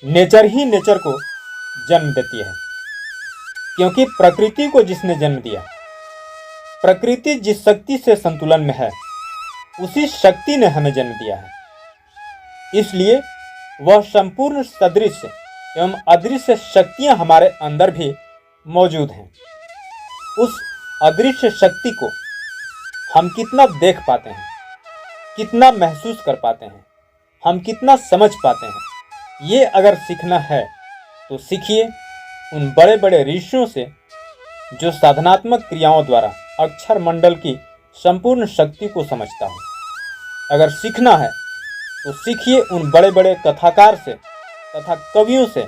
Nature ही nature को जन्म देती है, क्योंकि प्रकृति को जिसने जन्म दिया, प्रकृति जिस शक्ति से संतुलन में है, उसी शक्ति ने हमें जन्म दिया है। इसलिए वह संपूर्ण सदृश्य एवं अदृश्य शक्तियां हमारे अंदर भी मौजूद हैं। उस अदृश्य शक्ति को हम कितना देख पाते हैं, कितना महसूस कर पाते हैं, हम कितना समझ पाते हैं, ये अगर सीखना है तो सीखिए उन बड़े बड़े ऋषियों से जो साधनात्मक क्रियाओं द्वारा अक्षर मंडल की संपूर्ण शक्ति को समझता हो। अगर सीखना है तो सीखिए उन बड़े बड़े कथाकार से तथा कवियों से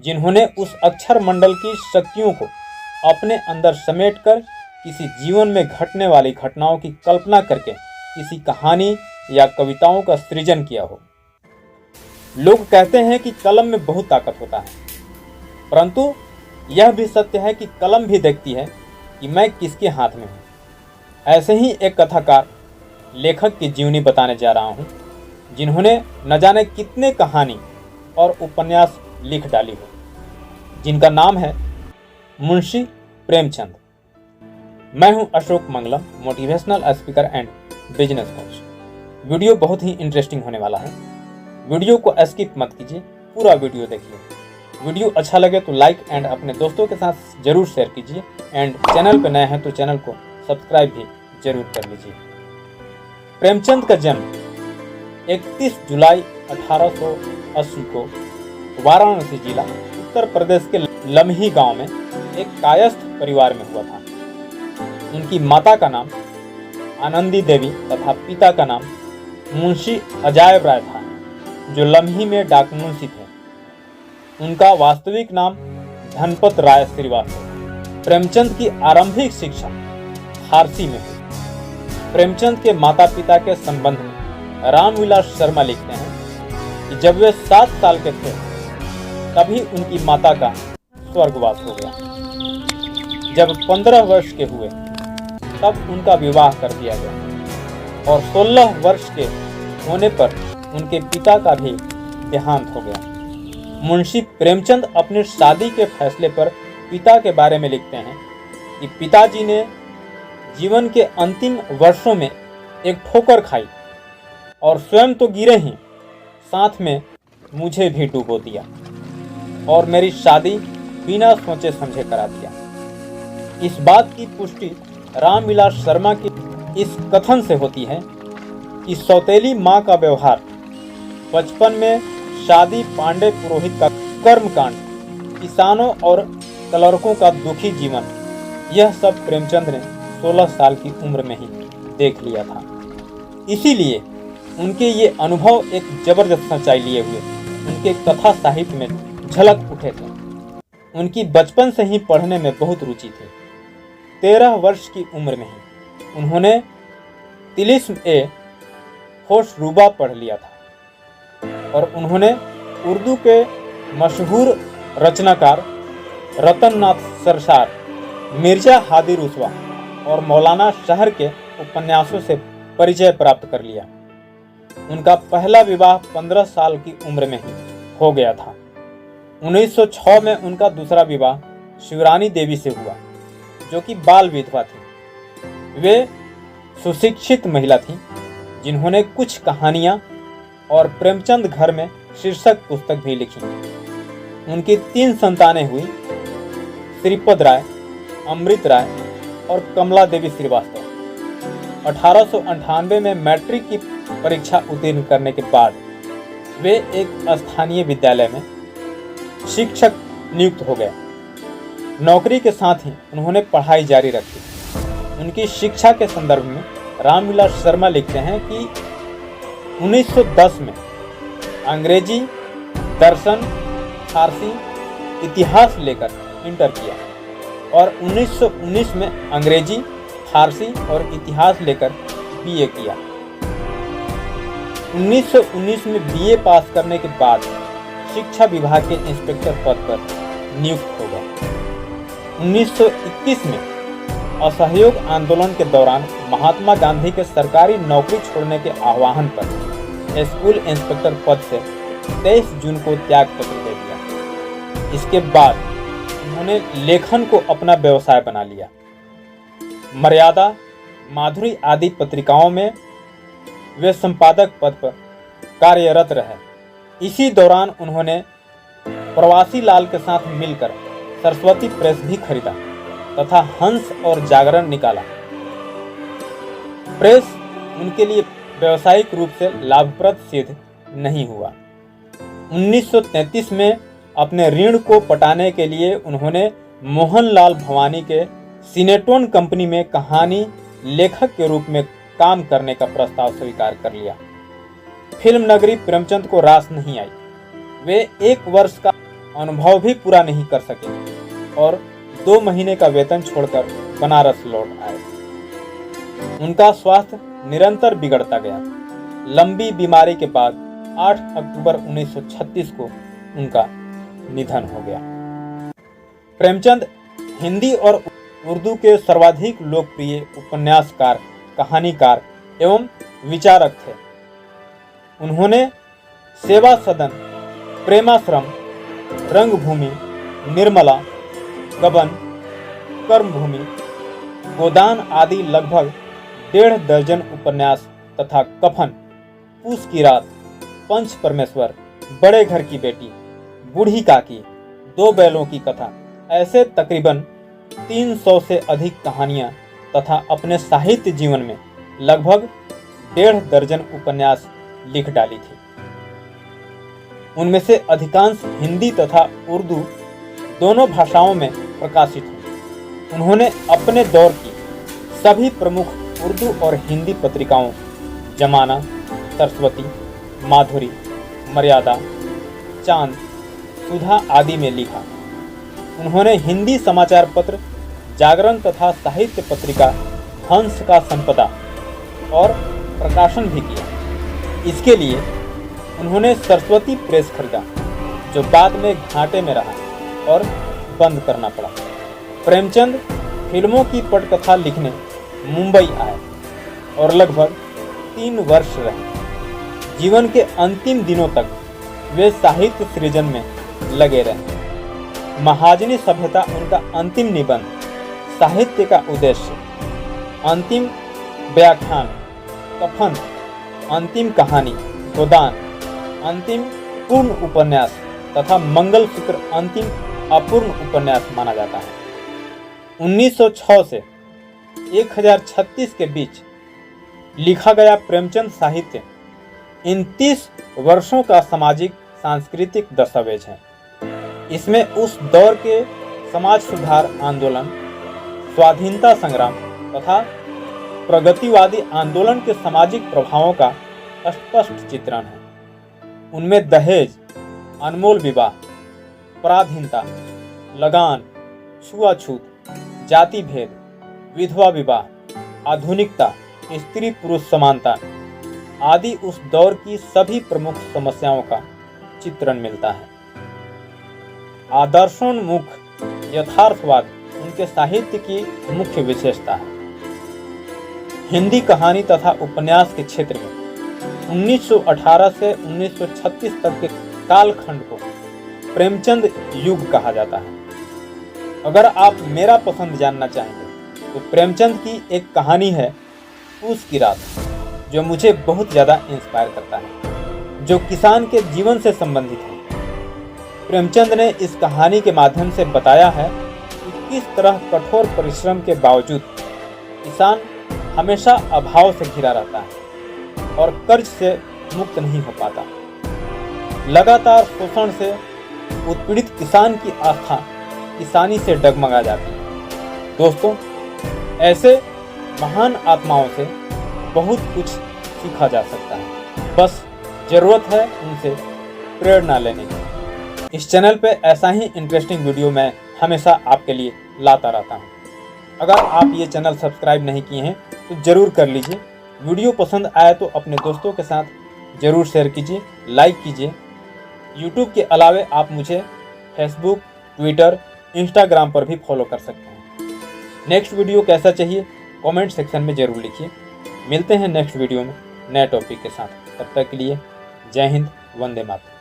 जिन्होंने उस अक्षर मंडल की शक्तियों को अपने अंदर समेटकर किसी जीवन में घटने वाली घटनाओं की कल्पना करके किसी कहानी या कविताओं का सृजन किया हो। लोग कहते हैं कि कलम में बहुत ताकत होता है, परंतु यह भी सत्य है कि कलम भी देखती है कि मैं किसके हाथ में हूँ। ऐसे ही एक कथाकार लेखक की जीवनी बताने जा रहा हूँ, जिन्होंने न जाने कितने कहानी और उपन्यास लिख डाली हो, जिनका नाम है मुंशी प्रेमचंद। मैं हूं Ashok Mangalam, motivational speaker and business coach. Video बहुत ही इंटरेस्टिंग होने वाला है। वीडियो को स्किप मत कीजिए, पूरा वीडियो देखिए। वीडियो अच्छा लगे तो लाइक एंड अपने दोस्तों के साथ जरूर शेयर कीजिए एंड चैनल पर नए हैं तो चैनल को सब्सक्राइब भी जरूर कर लीजिए। प्रेमचंद का जन्म 31 जुलाई 1880 को वाराणसी जिला उत्तर प्रदेश के लम्ही गांव में एक कायस्थ परिवार में हुआ था। उनकी माता का नाम आनंदी देवी तथा पिता का नाम मुंशी अजायब राय था, जो लम्ही में डाक मुंशी थे। उनका वास्तविक नाम धनपत राय श्रीवास्तव। प्रेमचंद की आरंभिक शिक्षा फारसी में हुई। प्रेमचंद के माता पिता के संबंध में रामविलास शर्मा लिखते हैं कि जब वे 7 साल के थे तभी उनकी माता का स्वर्गवास हो गया। जब 15 वर्ष के हुए तब उनका विवाह कर दिया गया और 16 वर्ष के होने पर उनके पिता का भी देहांत हो गया। मुंशी प्रेमचंद अपने शादी के फैसले पर पिता के बारे में लिखते हैं कि पिताजी ने जीवन के अंतिम वर्षों में एक ठोकर खाई और स्वयं तो गिरे ही, साथ में मुझे भी डुबो दिया और मेरी शादी बिना सोचे समझे करा दिया। इस बात की पुष्टि रामविलास शर्मा की इस कथन से होती है कि सौतेली माँ का व्यवहार, बचपन में शादी, पांडे पुरोहित का कर्मकांड, किसानों और क्लर्कों का दुखी जीवन, यह सब प्रेमचंद ने 16 साल की उम्र में ही देख लिया था। इसीलिए उनके ये अनुभव एक जबरदस्त सच्चाई लिए हुए उनके कथा साहित्य में झलक उठे थे। उनकी बचपन से ही पढ़ने में बहुत रुचि थी। 13 वर्ष की उम्र में ही उन्होंने तिलिस्म ए होशरूबा पढ़ लिया था और उन्होंने उर्दू के मशहूर रचनाकार रतननाथ सरसार, मिर्जा हादी रुसवा और मौलाना शहर के उपन्यासों से परिचय प्राप्त कर लिया। उनका पहला विवाह 15 साल की उम्र में ही हो गया था। 1906 में उनका दूसरा विवाह शिवरानी देवी से हुआ, जो कि बाल विधवा थी। वे सुशिक्षित महिला थीं, जिन्होंने कुछ कहानियां और प्रेमचंद घर में शीर्षक पुस्तक भी लिखी। उनकी 3 संतानें हुई, श्रीपद राय, अमृत राय और कमला देवी श्रीवास्तव। 1898 में मैट्रिक की परीक्षा उत्तीर्ण करने के बाद वे एक स्थानीय विद्यालय में शिक्षक नियुक्त हो गए। नौकरी के साथ ही उन्होंने पढ़ाई जारी रखी। उनकी शिक्षा के संदर्भ में रामविलास शर्मा लिखते हैं कि 1910 में अंग्रेजी, दर्शन, फारसी, इतिहास लेकर इंटर किया और 1919 में अंग्रेजी, फारसी और इतिहास लेकर बीए किया। 1919 में बीए पास करने के बाद शिक्षा विभाग के इंस्पेक्टर पद पर नियुक्त हो गए। 1921 में असहयोग आंदोलन के दौरान महात्मा गांधी के सरकारी नौकरी छोड़ने के आह्वान पर स्कूल इंस्पेक्टर पद से 23 जून को त्याग पत्र दे दिया। इसके बाद उन्होंने लेखन को अपना व्यवसाय बना लिया। मर्यादा, माधुरी आदि पत्रिकाओं में वे संपादक पद पर कार्यरत रहे। इसी दौरान उन्होंने प्रवासी लाल के साथ मिलकर सरस्वती प्रेस भी खरीदा तथा हंस और जागरण निकाला। प्रेस उनके लिए व्यावसायिक रूप से लाभप्रद सिद्ध नहीं हुआ। 1933 में अपने ऋण को पटाने के लिए उन्होंने मोहनलाल भवानी के सिनेटोन कंपनी में कहानी लेखक के रूप में काम करने का प्रस्ताव स्वीकार कर लिया। फिल्म नगरी प्रेमचंद को रास नहीं आई। वे 1 वर्ष का अनुभव भी पूरा नहीं कर सके और 2 महीने का वेतन छोड़कर बनारस लौट आए। उनका स्वास्थ्य निरंतर बिगड़ता गया। लंबी बीमारी के बाद 8 अक्टूबर 1936 को उनका निधन हो गया। प्रेमचंद हिंदी और उर्दू के सर्वाधिक लोकप्रिय उपन्यासकार, कहानीकार एवं विचारक थे। उन्होंने सेवा सदन, प्रेमाश्रम, रंगभूमि, निर्मला, गबन, कर्मभूमि, गोदान आदि लगभग 1.5 दर्जन उपन्यास तथा कफन, पूस की रात, पंच परमेश्वर, बड़े घर की बेटी, बूढ़ी काकी, 2 बैलों की कथा, ऐसे तकरीबन 300 से अधिक कहानियां तथा अपने साहित्य जीवन में लगभग 1.5 दर्जन उपन्यास लिख डाली थी। उनमें से अधिकांश हिंदी तथा उर्दू दोनों भाषाओं में प्रकाशित हुई। उन्होंने अपने दौर की सभी प्रमुख उर्दू और हिंदी पत्रिकाओं जमाना, सरस्वती, माधुरी, मर्यादा, चांद, सुधा आदि में लिखा। उन्होंने हिंदी समाचार पत्र जागरण तथा साहित्य पत्रिका हंस का संपादन और प्रकाशन भी किया। इसके लिए उन्होंने सरस्वती प्रेस खरीदा, जो बाद में घाटे में रहा और बंद करना पड़ा। प्रेमचंद फिल्मों की पटकथा लिखने मुंबई आए और लगभग 3 वर्ष रहे। जीवन के अंतिम दिनों तक वे साहित्य सृजन में लगे रहे। महाजनी सभ्यता उनका अंतिम निबंध, साहित्य का उद्देश्य, अंतिम व्याख्यान, कफन, अंतिम कहानी, गोदान, अंतिम पूर्ण उपन्यास तथा मंगलसूत्र अंतिम अपूर्ण उपन्यास माना जाता है। 1906 से 1036 के बीच लिखा गया प्रेमचंद साहित्य इन 30 वर्षों का सामाजिक सांस्कृतिक दस्तावेज है। इसमें उस दौर के समाज सुधार आंदोलन, स्वाधीनता संग्राम तथा प्रगतिवादी आंदोलन के सामाजिक प्रभावों का स्पष्ट चित्रण है। उनमें दहेज, अनमोल विवाह, पराधीनता, लगान, छुआछूत, जाति भेद, विधवा विवाह, आधुनिकता, स्त्री पुरुष समानता आदि उस दौर की सभी प्रमुख समस्याओं का चित्रण मिलता है। आदर्शोन्मुख यथार्थवाद उनके साहित्य की मुख्य विशेषता है। हिंदी कहानी तथा उपन्यास के क्षेत्र में 1918 से 1936 तक के कालखंड को प्रेमचंद युग कहा जाता है। अगर आप मेरा पसंद जानना चाहेंगे तो प्रेमचंद की एक कहानी है पूस की रात, जो मुझे बहुत ज़्यादा इंस्पायर करता है, जो किसान के जीवन से संबंधित है। प्रेमचंद ने इस कहानी के माध्यम से बताया है कि किस तरह कठोर परिश्रम के बावजूद किसान हमेशा अभाव से घिरा रहता है और कर्ज से मुक्त नहीं हो पाता। लगातार शोषण से उत्पीड़ित किसान की आस्था किसानी से डगमगा जाती है। दोस्तों, ऐसे महान आत्माओं से बहुत कुछ सीखा जा सकता है, बस ज़रूरत है उनसे प्रेरणा लेने की। इस चैनल पे ऐसा ही इंटरेस्टिंग वीडियो मैं हमेशा आपके लिए लाता रहता हूँ। अगर आप ये चैनल सब्सक्राइब नहीं किए हैं तो ज़रूर कर लीजिए। वीडियो पसंद आए तो अपने दोस्तों के साथ ज़रूर शेयर कीजिए, लाइक कीजिए। यूट्यूब के अलावे आप मुझे फेसबुक, ट्विटर, इंस्टाग्राम पर भी फॉलो कर सकते हैं। नेक्स्ट वीडियो कैसा चाहिए कमेंट सेक्शन में ज़रूर लिखिए। मिलते हैं नेक्स्ट वीडियो में नए टॉपिक के साथ। तब तक के लिए जय हिंद, वंदे मातरम।